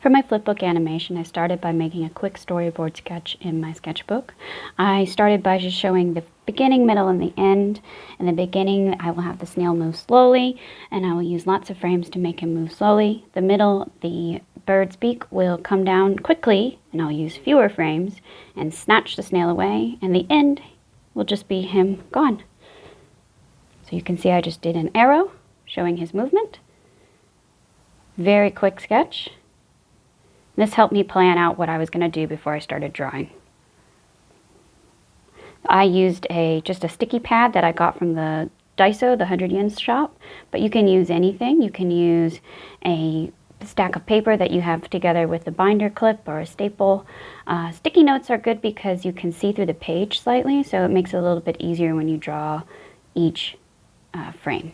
For my flipbook animation, I started by making a quick storyboard sketch in my sketchbook. I started by just showing the beginning, middle, and the end. In the beginning, I will have the snail move slowly, and I will use lots of frames to make him move slowly. The middle, the bird's beak will come down quickly, and I'll use fewer frames and snatch the snail away, and the end will just be him gone. So you can see I just did an arrow showing his movement. Very quick sketch. This helped me plan out what I was going to do before I started drawing. I used just a sticky pad that I got from the Daiso, the 100 yen shop, but you can use anything. You can use a stack of paper that you have together with a binder clip or a staple. Sticky notes are good because you can see through the page slightly, so it makes it a little bit easier when you draw each frame.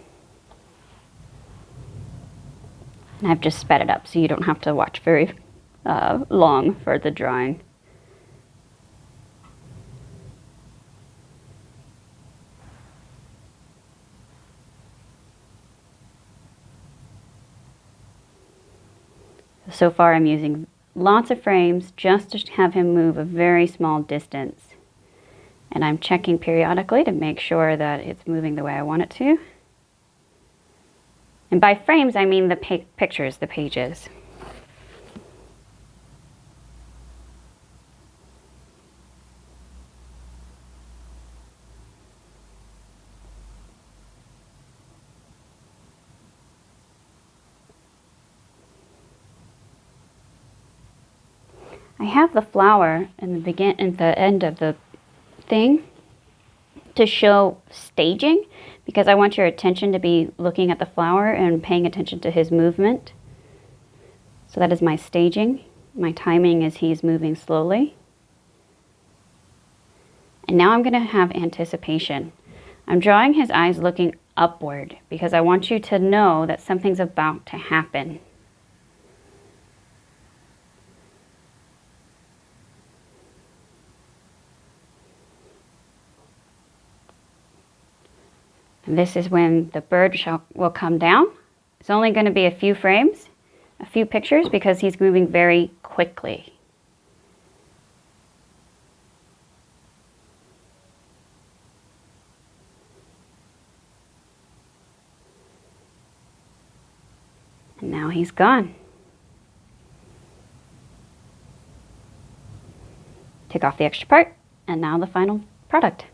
And I've just sped it up so you don't have to watch very long for the drawing. So far I'm using lots of frames just to have him move a very small distance. And I'm checking periodically to make sure that it's moving the way I want it to. And by frames I mean the pictures, the pages. I have the flower in the end of the thing to show staging, because I want your attention to be looking at the flower and paying attention to his movement. So that is my staging. My timing is he's moving slowly. And now I'm going to have anticipation. I'm drawing his eyes looking upward because I want you to know that something's about to happen. And this is when the bird will come down. It's only going to be a few frames, a few pictures, because he's moving very quickly. And now he's gone. Take off the extra part, and now the final product.